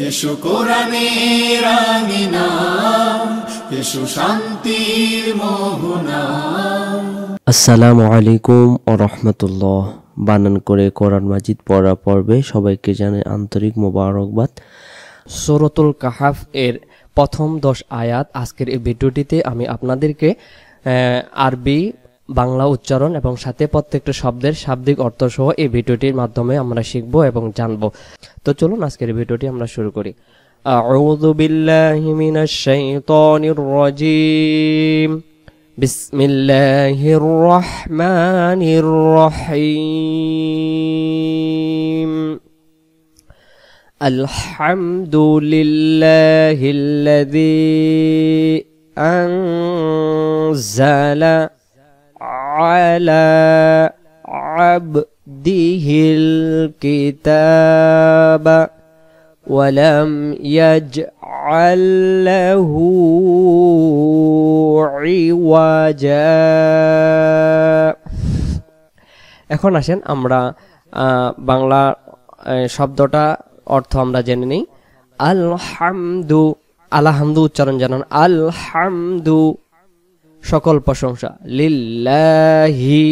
এসো কোরআনের আঙিনা, এসো শান্তির মোহনা। আসসালামু আলাইকুম ওয়া রাহমাতুল্লাহ। বানান করে কোরআন মাজিদ পড়া পর্বে সবাইকে জানাই আন্তরিক মোবারকবাদ। সূরাতুল কাহাফ এর প্রথম 10 আয়াত আজকের এই ভিডিওটিতে আমি আপনাদেরকে আরবি, বাংলা উচ্চারণ এবং সাথে প্রত্যেকটা শব্দের শাব্দিক অর্থ সহ এই ভিডিওটির মাধ্যমে আমরা শিখব এবং জানব। তো চলুন আজকের ভিডিওটি আমরা শুরু করি। আউযু বিল্লাহি মিনাশ শাইতানির রাজীম। বিসমিল্লাহির রহমানির রহিম। আলহামদুলিল্লাহিল্লাযী আনজালা আলা আবদিহিল কিতাবা ওয়া লাম ইয়াজআল লাহু ইওয়াজা। এখন আসেন আমরা বাংলা শব্দটা অর্থ আমরা জেনে নিই। আলহামদু, আলহামদু উচ্চারণ জানান। আলহামদু সকল প্রশংসা, লিল্লাহি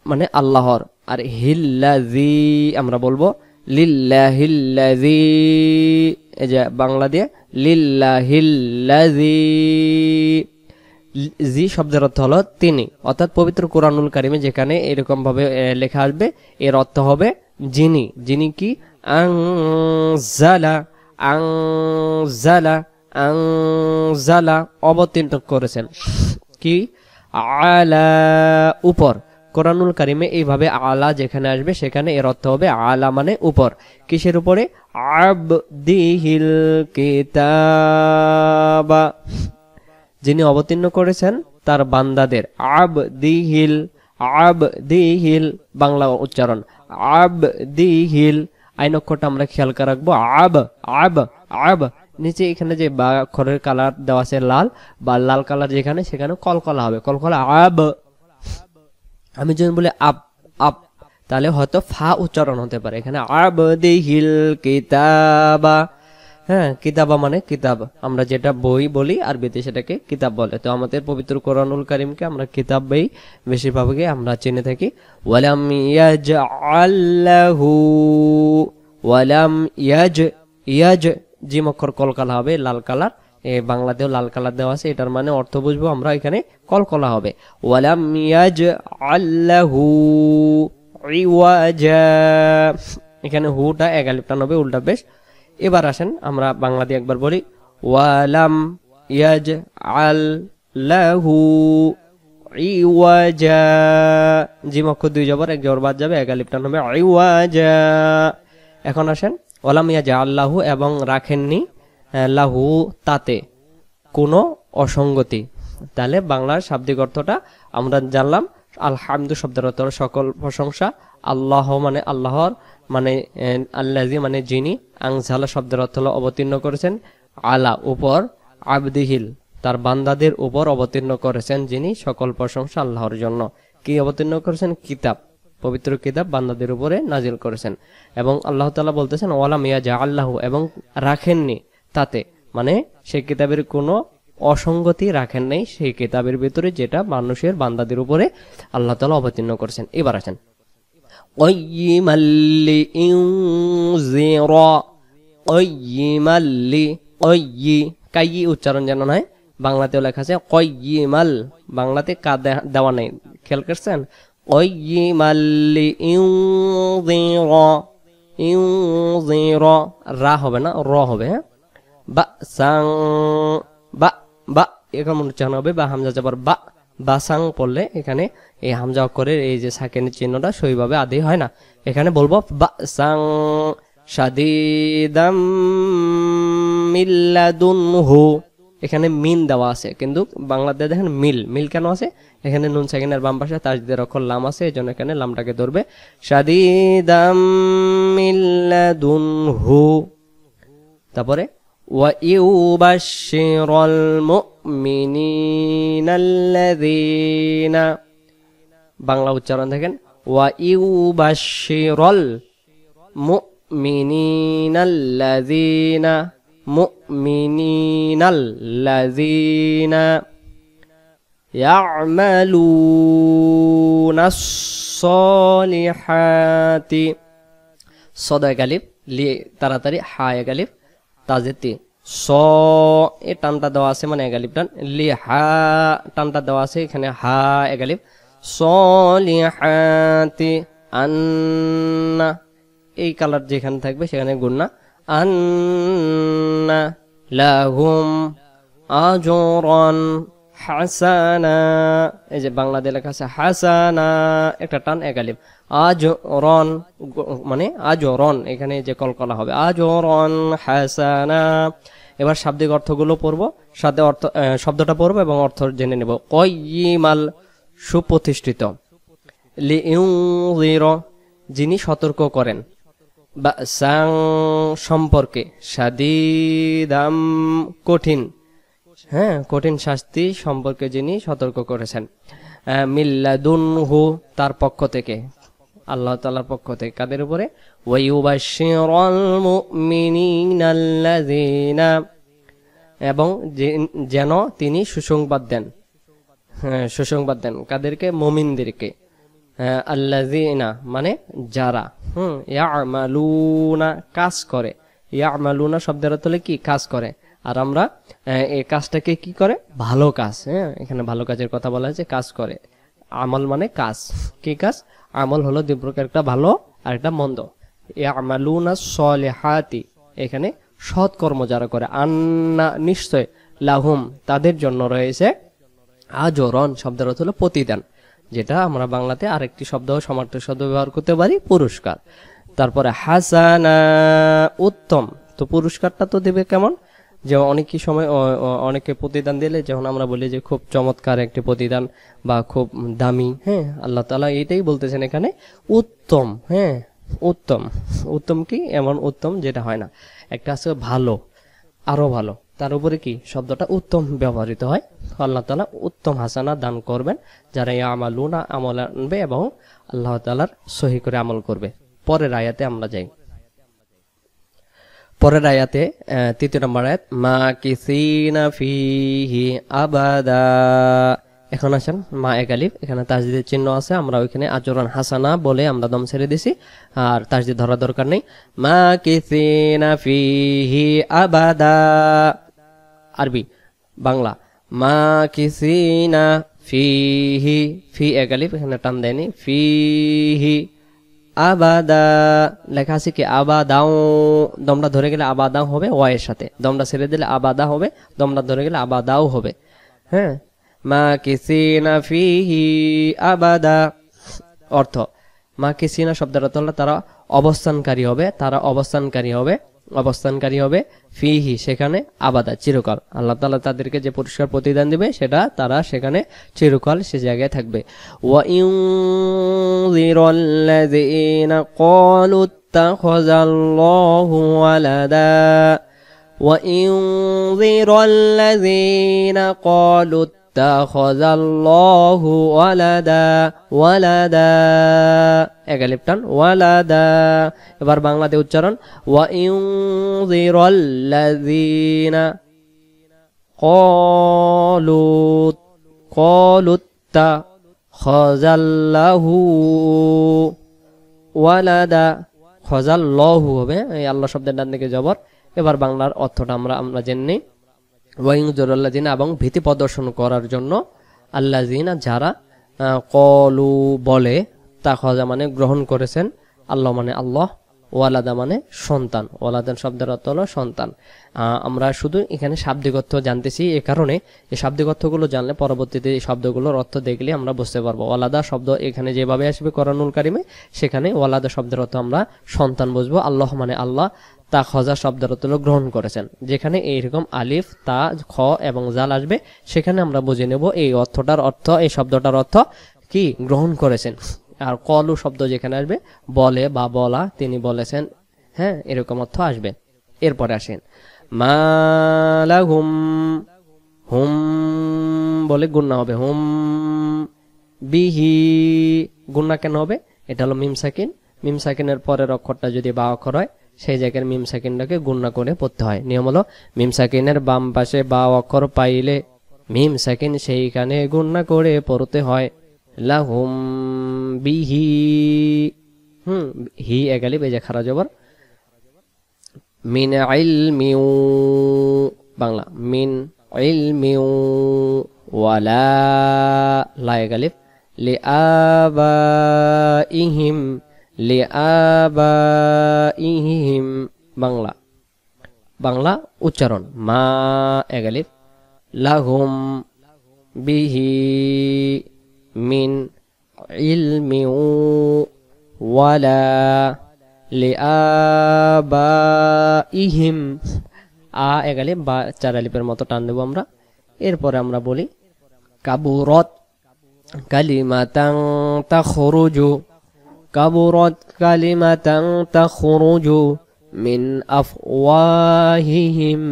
মানে আল্লাহর, আর হিল্লাযী আমরা বলবো লিল্লাহিল্লাযী, এই যে বাংলা দিয়ে লিল্লাহিল্লাযী। জি শব্দের অর্থ হলো তিনি, অর্থাৎ পবিত্র কোরআনুল কারিমে যেখানে এরকম ভাবে লেখা আসবে এর অর্থ হবে যিনি। যিনি কি? আনজালা, আনজালা, আনজালা অবতীর্ণ করেছেন। কি? আলা উপর। কোরআনুল কারিমে এইভাবে আলা যেখানে আসবে সেখানে এর অর্থ হবে আলা মানে উপর। কিসের উপরে? আবদিহিল কিতাবা, যিনি অবতীর্ণ করেছেন তার বান্দাদের। আবদিহিল, আবদিহিল বাংলা উচ্চারণ আবদিহিল। আইন অক্ষরটা আমরা খেয়াল করে রাখবো। আব, আব, আব। নিচে এখানে যে বা অক্ষরের কালার দেওয়া আছে লাল, বা লাল কালার যেখানে সেখানে কলকলা হবে, কলকলা আব। আমি যদি বলি আপ, আপ, তাহলে হয়তো ফা উচ্চারণ হতে পারে। এখানে আবদিহিল কিতাবা, হ্যাঁ কিতাবা মানে কিতাব, আমরা যেটা বই বলি আরবিতে সেটাকে কিতাব বলে। তো আমাদের পবিত্র কোরআনুল কারিমকে আমরা কিতাব বই বেশিরভাগই আমরা চিনে থাকি। ওয়ালাম ইয়াজআল লাহু, ওয়ালাম ইয়াজ, ইয়াজ জিম অক্ষর কলকলা হবে লাল কালার, বাংলাতেও লাল কালার দেওয়া আছে, এটার মানে অর্থ বুঝবো আমরা এখানে কলকলা হবে। ওয়ালাম ইয়াজআল লাহু ইওয়াজা, এখানে হুটা এক আলিফ টান হবে উল্টা পেশ। এবার আসেন আমরা বাংলা দিয়ে একবার বলি। ওয়ালাম ইয়াজআল লাহু ইওয়াজা, জিম অক্ষর দুই জবর এক জবর বাদ যাবে, এক আলিফ টান হবে ইওয়াজা। এখন আসেন ওয়ালাম ইয়াজআল লাহু এবং রাখেননি লাহু তাতে কোনো অসঙ্গতি। তাহলে বাংলার শাব্দিক অর্থটা আমরা জানলাম। আলহামদু শব্দের অর্থ সকল প্রশংসা, আল্লাহ মানে আল্লাহর, মানে আল্লাযী মানে যিনি, আনজালা শব্দের অর্থ হলো অবতীর্ণ করেছেন, আলা উপর, আবদিহিল তার বান্দাদের উপর অবতীর্ণ করেছেন যিনি, সকল প্রশংসা আল্লাহর জন্য। কি অবতীর্ণ করেছেন? কিতাব, পবিত্র কিতাব বান্দাদের উপরে নাজিল করেছেন। এবং আল্লাহ তাআলা বলতেছেন ওয়ালাম ইয়াজআল লাহু, এবং রাখেননি তাতে, মানে সেই কিতাবের কোনো অসঙ্গতি রাখেন নাই সেই কিতাবের ভিতরে যেটা মানুষের বান্দাদের উপরে আল্লাহ তাআলা অবতীর্ণ করেছেন। এবার আসেন কাইয়িমাল্লি ইনজিরা, কাইয়িমাল্লি, কাইয়ি, কাইয়ি উচ্চারণ যেন নয়, বাংলাতেও লেখা আছে কাইয়িমাল, বাংলাতে কা দেওয়া নেই, খেয়াল করছেন? কাইয়িমাল্লি ইনজিরা, ইনজিরা রা হবে না, র হবে। হ্যাঁ, বা সাং, বা, বা এখন উচ্চারণ হবে বা হামজা যাবার বা, বাসাং পড়লে এখানে এই হামজা অক্ষরের এই যে সাকিনের চিহ্নটা সইভাবে আদি হয় না, এখানে বলবো বাসাং শাদীদাম মিল্লাদুনহু। এখানে মিন দেওয়া আছে কিন্তু বাংলাতে দেখেন মিল, মিল কেন আছে? এখানে নুন সাকিনের বাম পাশে তাসদীদের অক্ষর লাম আছে, এজন্য এখানে লামটাকে ধরবে। শাদীদাম মিল্লাদুনহু। তারপরে ওয়াইউবাশশিরুল মুমিনিনাল্লাযীনা, বাংলা উচ্চারণ দেখেন ওয়াইউবাশশিরুল মুমিনিনাল্লাযীনা মুমিনিনাল্লাযীনা ইয়া'মালুনাস সলিহাতি সদ এক আলিফ লি তাড়াতাড়ি হা এক আলিফ তাজেতি স এ টানটা দেওয়া আছে মানে এক আলিফ টান লি হা টানটা দেওয়া আছে এখানে হা এক আলিফ সলিহাতি আন্না এই কালার যেখানে থাকবে সেখানে গুণনা আন্না লাহুম আজরান হাসানা এই যে বাংলাতে লেখা আছে হাসানা একটা টান এক আলিফ আজরান মানে আজরান এখানে যে কলকলা হবে আজরান হাসানা। এবার শাব্দিক অর্থগুলো পড়ব, সাথে অর্থ শব্দটা পড়ব এবং অর্থ জেনে নেব। কয়িমাল সুপ্রতিষ্ঠিত, লিউযির যিনি সতর্ক করেন, বাসাং সম্পর্কে, শাদীদাম কঠিন, হ্যাঁ কঠিন শাস্তি সম্পর্কে যিনি সতর্ক করেছেন, মিল্লাদুনহু তার পক্ষ থেকে, আল্লাহ তাআলার পক্ষ থেকে। কাদের উপরে? ওয়ায়ুবাশশিরুল মুমিনিনাল্লাযীনা এবং যেন তিনি সুসংবাদ দেন, সুসংবাদ দেন কাদেরকে? মুমিনদেরকে। আল্লাযীনা মানে যারা, ইয়া'মালুনা কাজ করে, ইয়া'মালুনা শব্দের অর্থ হলো কি? কাজ করে। আর আমরা এই কাজটাকে কি করে? ভালো কাজ। হ্যাঁ এখানে ভালো কাজের কথা বলা হয়েছে, কাজ করে। আমল মানে কাজ, কি কাজ? আমল হলো দুই প্রকার, একটা ভালো আর একটা মন্দ। ইয়া'মালুনা সলিহাতি এখানে সৎ কর্ম যারা করে, আন্না নিশ্চয়, লাহুম তাদের জন্য রয়েছে, আজরন শব্দের অর্থ হলো প্রতিদান, যেটা আমরা বাংলাতে আরেকটি শব্দ সমার্থক শব্দ ব্যবহার করতে পারি, পুরস্কার। তারপরে হাসানা উত্তম, তো পুরস্কারটা তো দেবে কেমন? যে অনেক সময় অনেকে প্রতিদান দিলে যখন আমরা বলি যে খুব চমৎকার একটি প্রতিদান বা খুব দামি, হ্যাঁ আল্লাহ তাআলা এটাই বলতেছেন এখানে উত্তম। হ্যাঁ উত্তম, উত্তম কি? এমন উত্তম যেটা হয় না। একটা আছে ভালো, আরো ভালো, তার উপরে কি শব্দটা উত্তম ব্যবহৃত হয়। আল্লাহ তাআলা উত্তম হাসানা দান করবেন যারা ইয়ামালুনা আমল আনবে এবং আল্লাহ তাআলার সহি করে আমল করবে। পরের আয়াতে আমরা যাই। পরের আয়াতে ৩য় নম্বর আয়াত, মা কিসিনা ফিহি আবাদা। এখন আসেন মা এক আলিফ, এখানে তাসদীদের চিহ্ন আছে, আমরা ওইখানে আজরান হাসানা বলে আমরা দম ছেড়ে দিছি, আর তাসদীদ ধরার দরকার নেই। মা কিসিনা ফিহি আবাদা, আরবি বাংলা মা কিসিনা ফিহি, ফি এক আলিফ এখানে টান দেয়নি, ফিহি আবাদা লেখা আছে কি? আবাদাও, দমটা ধরে গেলে আবাদাও হবে ওয়ের সাথে, দমটা ছেড়ে দিলে আবাদা হবে, দমটা ধরে গেলে আবাদাও হবে। হ্যাঁ মা কিসিনা ফিহি আবাদা অর্থ, মা কিসিনা শব্দের অর্থ হলো তারা অবস্থানকারী হবে, তারা অবস্থানকারী হবে, অবস্থানকারী হবে, ফিহি সেখানে, আবাদা চিরকাল। আল্লাহ তাআলা তাদেরকে যে পুরস্কার প্রতিদান দিবে সেটা তারা সেখানে চিরকাল সে জায়গায় থাকবে। ওয়া ইউযিরাল্লাযীনা ক্বালু ইত্তাখাযাল্লাহু ওয়ালাদা, ওয়া ইউযিরাল্লাযীনা ক্বালু ইত্তাখাযাল্লাহু ওয়ালাদা, ওয়ালাদা এক আলিফ টান, ওয়ালাদা। এবার বাংলাতে উচ্চারণ, ওয়া ইউযিরাল্লাযীনা ক্বালু ইত্তাখাযাল্লাহু ওয়ালাদা, খাযাল্লাহু হবে, এই আল্লাহ শব্দের ডান দিকে জবর। এবার বাংলার অর্থটা আমরা জেনে নিই। ওয়া ইউযিরাল্লাযীনা এবং ভীতি প্রদর্শন করার জন্য, আল্লাযীনা যারা, ক্বালু বলে, তাখাযা মানে গ্রহণ করেছেন, আল্লাহ মানে আল্লাহ, ওয়ালাদা মানে সন্তান, ওয়ালাদান শব্দের অর্থ হলো সন্তান। আমরা শুধু এখানে শাব্দিক অর্থ জানতেছি, এ কারণে এই শাব্দিক অর্থগুলো জানলে পরবর্তীতে এই শব্দগুলোর অর্থ দেখলে আমরা বুঝতে পারবো। ওয়ালাদা শব্দ এখানে যেভাবে আসবে কোরআনুল কারিমে, সেখানে ওয়ালাদা শব্দের অর্থ আমরা সন্তান বুঝবো, আল্লাহ মানে আল্লাহ, তাখাযা শব্দের অর্থ হলো গ্রহণ করেছেন। যেখানে এইরকম আলিফ, তা, খ এবং জাল আসবে সেখানে আমরা বুঝে নেব এই অর্থটার অর্থ, এই শব্দটার অর্থ কি? গ্রহণ করেছেন। আর কলু শব্দ যেখানে আসবে, বলে বা বলা, তিনি বলেছেন, হ্যাঁ এরকম অর্থ আসবে। এরপরে আসেন মালাহুম, হুম বলে গুন্না হবে, হুম বিহি, গুন্না কেন হবে? এটা হলো মিম সাকিন, মিম সাকিনের পরের অক্ষরটা যদি বা অক্ষর হয় সেই জায়গার মিম সাকিনটাকে গুণনা করে পড়তে হয়। নিয়ম হলো মিম সাকিনের বাম পাশে বা অক্ষর পাইলে মিম সাকিন সেইখানে গুণনা করে পড়তে হয়। লাহুম বিহি হি এগালিব এই যে খারা জবর মিন ইলমিউ বাংলা মিন ইলমিউ ওয়ালা লা এগালিব লিআবাইহিম লিআবাইহিম বাংলা বাংলা উচ্চারণ মা এগালিব লাহুম বিহি মিন ইলমিউ ওয়ালা লিআবাইহিম আ এগালিব বা চার আলিফের মতো টান দেব আমরা। এরপরে আমরা বলি কাবুরত কালিমাতান তাখরুজু কাবুরত কালিমাতান তাখরুজু মিন আফওয়াহিহিম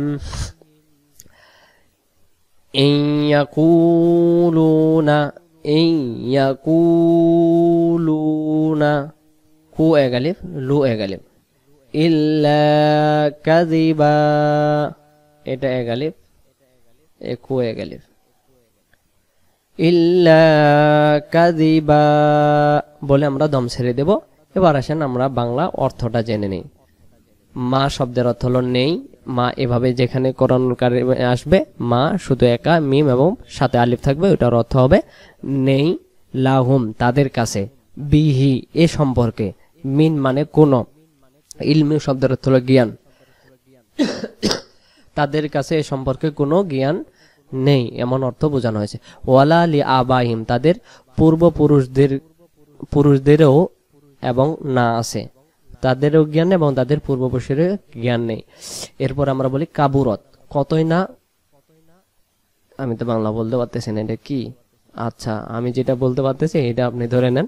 ইন ইয়াকুলুনা কু এগালিফ লু এগালিফ ইল্লা কাযিবা এটা এগালিফ এ কু এগালিফ ইল্লা কাযিবা বলে আমরা দম ছেড়ে দেব। এবার আসেন আমরা বাংলা অর্থটা জেনে নিই। মা শব্দের অর্থ হলো নেই। মা এভাবে যেখানে কোরআন আসবে মা শুধু একা মিম এবং সাথে আলিফ থাকবে, ওটার অর্থ হবে নেই। লাহুম তাদের কাছে, বিহি এ সম্পর্কে, মিন মানে কোন, ইলমি শব্দের অর্থ হলো জ্ঞান, তাদের কাছে এ সম্পর্কে কোনো জ্ঞান নেই এমন অর্থ বোঝানো হয়েছে। ওয়ালা লি আবাহিম তাদের পুরুষদেরও এবং না আছে, তাদেরও জ্ঞান এবং তাদের পূর্বপুরুষের জ্ঞান নেই। এরপর আমরা বলি কাবুরত কতই না, আমি তো বাংলা বলতে পারতেছি না এটা কি, আচ্ছা আমি যেটা বলতে পারতেছি এটা আপনি ধরে নেন।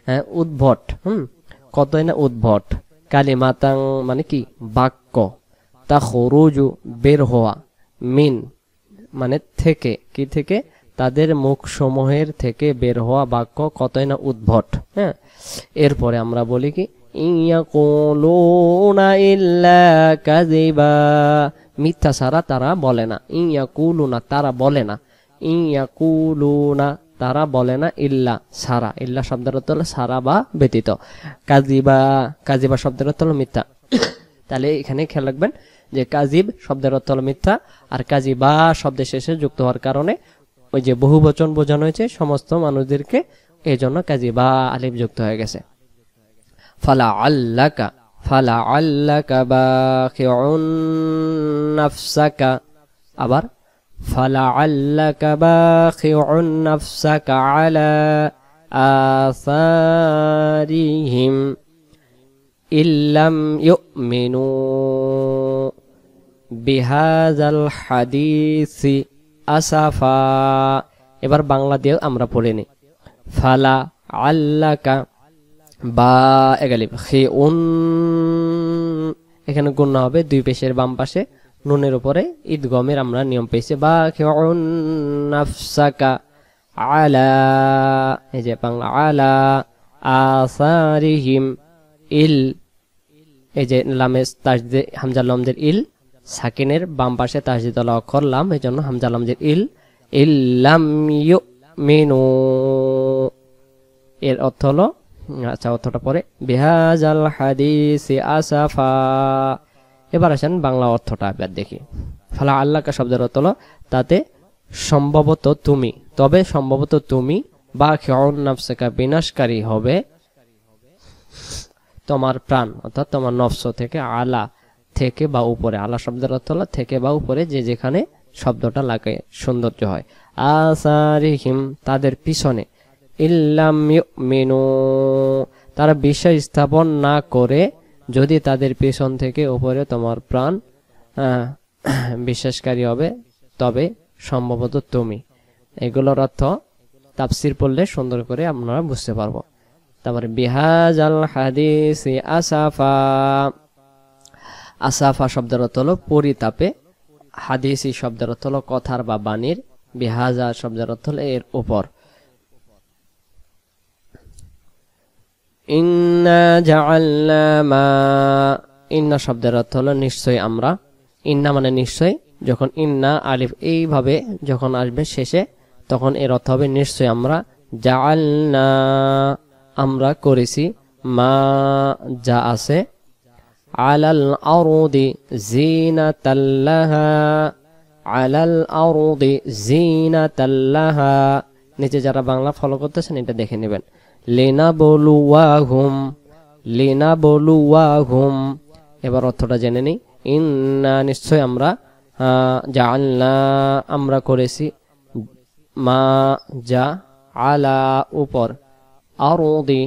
হ্যাঁ উদ্ভট, কতই না উদ্ভট, কালিমাতাং মানে কি বাক্য, তা খরুজু বের হওয়া, মিন মানে থেকে, কি থেকে, তাদের মুখ সমূহের থেকে বের হওয়া বাক্য কতই না উদ্ভট। হ্যাঁ এরপরে আমরা বলি কি ইয়াকুলুনা ইল্লা কাযিবা মিথ্যা ছাড়া তারা বলে না, ইয়াকুলুনা তারা বলে না, ইয়াকুলুনা তারা বলে না, ইল্লা ছাড়া, ইল্লা শব্দের অর্থ হলো ছাড়া বা ব্যতীত, কাযিবা কাযিবা শব্দের অর্থ হলো মিথ্যা। তাহলে এখানে খেয়াল রাখবেন যে কাযিব শব্দের অর্থ হলো মিথ্যা, আর কাযিবা শব্দের শেষে যুক্ত হওয়ার কারণে ওই যে বহুবচন বোঝানো হয়েছে সমস্ত মানুষদেরকে, এই জন্য কাযিবা আলিফ যুক্ত হয়ে গেছে। ফালা আল্লাকা বাখিউন নাফসাকা, আবার ফালা আল্লাকা বাখিউন নাফসাকা আলা আসারিহিম ইল্লাম ইউমিনু বিহাযাল হাদিসি আসাফা। এবার বাংলা দিয়ে আমরা পড়ে নিই। ফালা আল্লাকা বা এগালিব খিউন, এখানে গুণ হবে দুই পেশের বাম পাশে নুনের উপরে ঈদগমের আমরা নিয়ম পেয়েছি। বা খিউন নাফসাকা আলা, এই যে বাংলা আলা আসারিহিম ইল, এই যে লামে তাসদীদ হামজা লামজের ইল, সাকিনের বাম পাশে তাসদীদ ওয়ালা অক্ষর লাম, এই জন্য হামজা লামজের ইল, ইল্লাম ইউমিনু এর অর্থ হলো, আচ্ছা অর্থটা পরে বিহাযাল হাদিসি আসাফা। এবার আসেন বাংলা অর্থটা এবার দেখি। ফালা আল্লাকা শব্দের অর্থ হলো তাতে সম্ভবত তুমি, তবে সম্ভবত তুমি, বা খিউন নাফসাকা বিনাশকারী হবে তোমার প্রাণ, অর্থাৎ তোমার নফস থেকে, আলা থেকে বা উপরে, আলা শব্দের অর্থ হলো থেকে বা উপরে, যে যেখানে শব্দটা লাগে সৌন্দর্য হয়। আসারিহিম তাদের পিছনে, ইল্লাম ইউমিনু তারা বিশ্বাস স্থাপন না করে, যদি তাদের পিছন থেকে উপরে তোমার প্রাণ বিশ্বাসকারী হবে তবে সম্ভবত তুমি। এগুলোর অর্থ তাফসীর পড়লে সুন্দর করে আপনারা বুঝতে পারবো। তারপরে বিহাযাল হাদিসি আসাফা, আসাফা শব্দের অর্থ হলো পরিতাপে, হাদিসি শব্দের অর্থ হলো কথার বা বাণীর, বিহাজা শব্দের অর্থ হলো এর উপর। ইন্না জাআলনা মা, ইন্না শব্দের অর্থ হলো নিশ্চয় আমরা। ইন্না মানে নিশ্চয়। যখন ইন্না আলিফ এইভাবে যখন আসবে শেষে, তখন এর অর্থ হবে নিশ্চয় আমরা। জাআলনা আমরা করেছি, মা যা আছে, আলাল আরদি জিনাতাল লাহা, আলাল আরদি জিনাতাল লাহা। নিচে যারা বাংলা ফলো করতেছেন এটা দেখে নেবেন। লিনাবলুওয়াহুম, লিনাবলুওয়াহুম। এবার অর্থটা জেনে নিই। ইন্না নিশ্চয় আমরা, জাআলনা আমরা করেছি, মা যা, আলা উপর, আরদি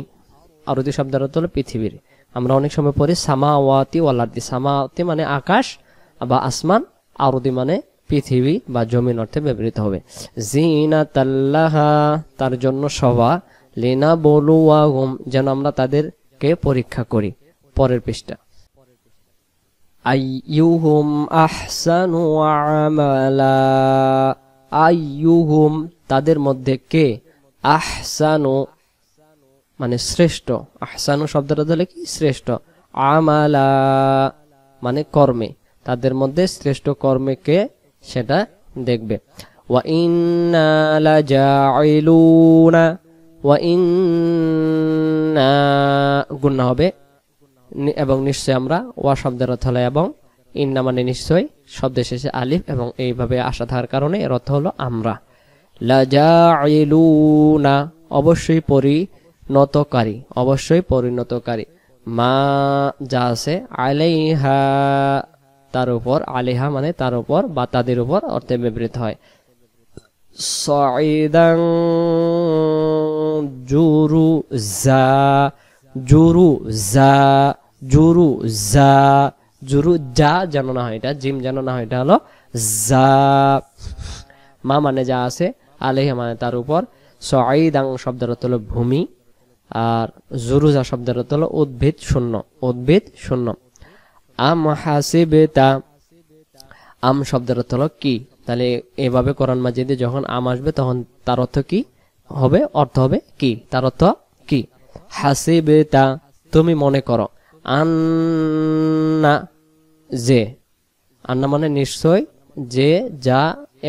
আরদি শব্দের অর্থ হলো পৃথিবীর। আমরা অনেক সময় পড়ি সামাওয়াতি ওয়াল আরদি। সামাওয়াতি মানে আকাশ বা আসমান, আরদি মানে পৃথিবী বা জমিন অর্থে ব্যবহৃত হবে। জিনাতাল লাহা তার জন্য শোভা, লিনাবলুওয়াহুম যেন আমরা তাদেরকে পরীক্ষা করি। পরের পৃষ্ঠা। আইয়ুহুম আহসানু আমালা, আইয়ুহুম তাদের মধ্যে কে, আহসানু মানে শ্রেষ্ঠ, আহসানু শব্দটা দিলে কি শ্রেষ্ঠ, আমালা মানে কর্মে, তাদের মধ্যে শ্রেষ্ঠ কর্মে কে সেটা দেখবে। ওয়া ইন্না লাজাইলুনা, ওয়া ইন্না গুণনা হবে এবং নিশ্চয় আমরা, ওয়া শব্দের অর্থ হলো এবং, ইন্না মানে নিশ্চয়, শব্দের শেষে আলিফ এবং এইভাবে আসা থাকার কারণে এর অর্থ হলো আমরা। লাজাইলুনা অবশ্যই পরিণতকারী, অবশ্যই পরিণতকারী, মা যা আছে, আলাইহা তার উপর, আলাইহা মানে তার উপর বা তাদের উপর অর্থে ব্যবহৃত হয়। সাইদান জুরুজা, জুরুজা, জুরুজা, জুরুজা যেন না হয় এটা, জিম যেন না হয় এটা হলো জা। মা মানে যা আছে, আলাইহা মানে তার উপর, সাইদান শব্দের অর্থ হলো ভূমি, আর জুরুজা শব্দের অর্থ হলো উদ্ভিদ শূন্য, উদ্ভিদ শূন্য। আম হাসিবতা, আম শব্দের অর্থ হলো কি। তাহলে এভাবে কোরআন মাজিদে যখন আম আসবে তখন তার অর্থ কি হবে, অর্থ হবে কি, তার অর্থ কি। হাসিবতা তুমি মনে করো, আন্না যে, আন্না মানে নিশ্চয়, যে যা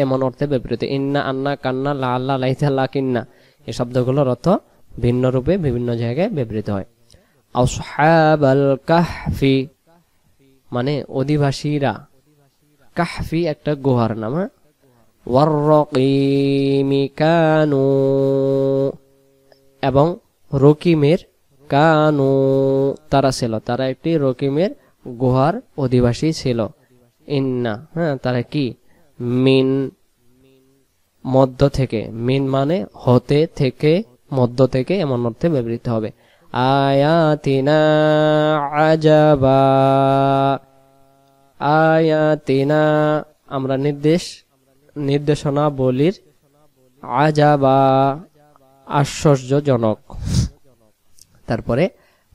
এমন অর্থে ব্যবহৃত। ইন্না, আন্না, কান্না, লা আল্লাহ, লাইথা, লাকিন্না এই শব্দগুলোর অর্থ ভিন্ন রূপে বিভিন্ন জায়গায় ব্যবহৃত হয়। আসহাবাল কাহফি মানে অধিবাসীরা, কাহফি একটা গুহার নাম। ওয়াররকিমি কানু এবং রকিমের, কানু তারা ছিল, তারা একটি রকিমের গুহার অধিবাসী ছিল। ইন্না তারা কি, মিন মধ্য থেকে, মিন মানে হতে থেকে, মধ্য থেকে এমন অর্থে ব্যবহৃত হবে। আয়াতিনা আজাবা, আয়াতিনা আমরা নির্দেশনা বলির, আজাবা আশ্চর্যজনক। তারপরে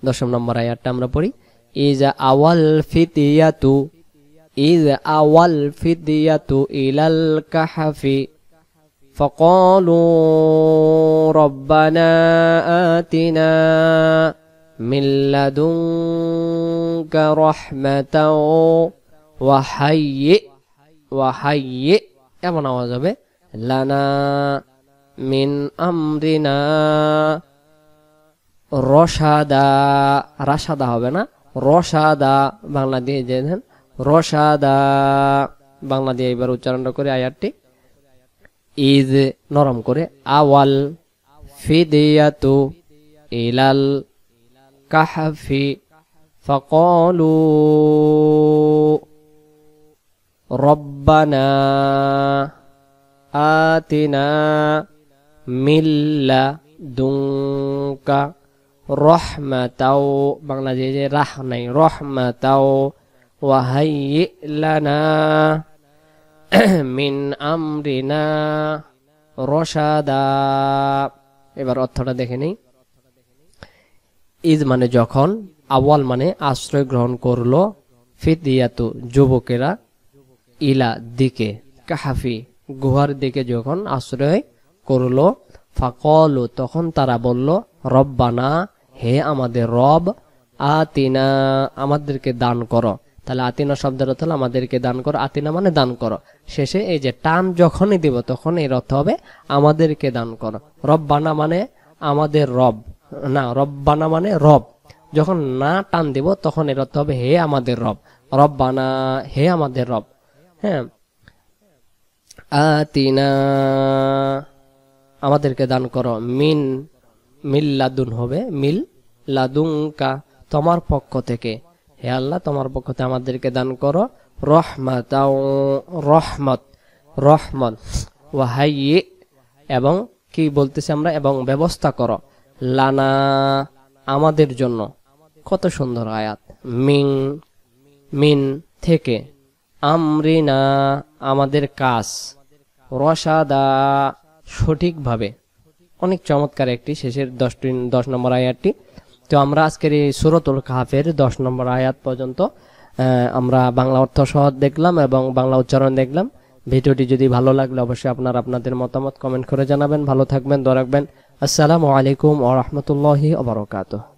10 নম্বর আয়াতটা আমরা পড়ি। ইজা আওয়াল ফিতিয়াতু, ইজা আওয়াল ফিতিয়াতু ইলাল কাহফি فقالوا ربنا آتنا من لدنك رحمة وهيئ এমন আওয়াজ হবে, লানা মিন আমরিনা রশাদা, রাশাদা হবে না, রশাদা বাংলা দিয়ে দেন, রশাদা বাংলা দিয়ে এবার উচ্চারণ করে আয়াতটি। ইজ নরম করে, আওয়াল ফিদিয়াতু ইলাল কাহফি ফাকালু রব্বানা আতিনা মিন লাদুনকা রাহমাতাও, বাংলা দিয়ে রাহ নাই, রাহমাতাও, ওয়া হাইয়্যি লানা মিন আমরিনা রশাদা। এবার অর্থটা দেখে নেই। ইজ মানে যখন, আওয়াল মানে আশ্রয় গ্রহণ করলো, ফিদিয়াতু যুবকেরা, ইলা দিকে, কাহাফি গুহার দিকে যখন আশ্রয় করলো, ফাকলু তখন তারা বলল, রব্বানা হে আমাদের রব, আতিনা আমাদেরকে দান করো। তাহলে আতিনা শব্দের অর্থ হলো আমাদেরকে দান করো, আতিনা মানে দান করো। শেষে এই যে টান যখনই দিব তখন এর অর্থ হবে আমাদেরকে দান করো। রব্বানা মানে আমাদের রব, না রব্বানা মানে রব। যখন না টান দিব তখন এর অর্থ হবে হে আমাদের রব, রব্বানা হে আমাদের রব। হ্যাঁ, আতিনা আমাদেরকে দান করো, মিন মিল লাদুন হবে মিল লাদুনকা তোমার পক্ষ থেকে, হে আল্লাহ তোমার পক্ষ থেকে আমাদেরকে দান করো, রহমাতাও রহমত রহমত ওয়াহাইয়ি এবং কি বলতেছি আমরা, এবং ব্যবস্থা করো, লানা আমাদের জন্য। কত সুন্দর আয়াত। মিন মিন থেকে, আমরিনা আমাদের কাজ, রসাদা সঠিকভাবে। অনেক চমৎকার একটি শেষের 10 নম্বর আয়াতটি। তো আমরা আজকের এই সূরাতুল কাহফের 10 নম্বর আয়াত পর্যন্ত আমরা বাংলা অর্থ সহ দেখলাম এবং বাংলা উচ্চারণ দেখলাম। ভিডিওটি যদি ভালো লাগলে অবশ্যই আপনাদের মতামত কমেন্ট করে জানাবেন। ভালো থাকবেন, দোয়া রাখবেন। আসসালামু আলাইকুম ওয়া রাহমাতুল্লাহি ওয়া বারাকাতুহু।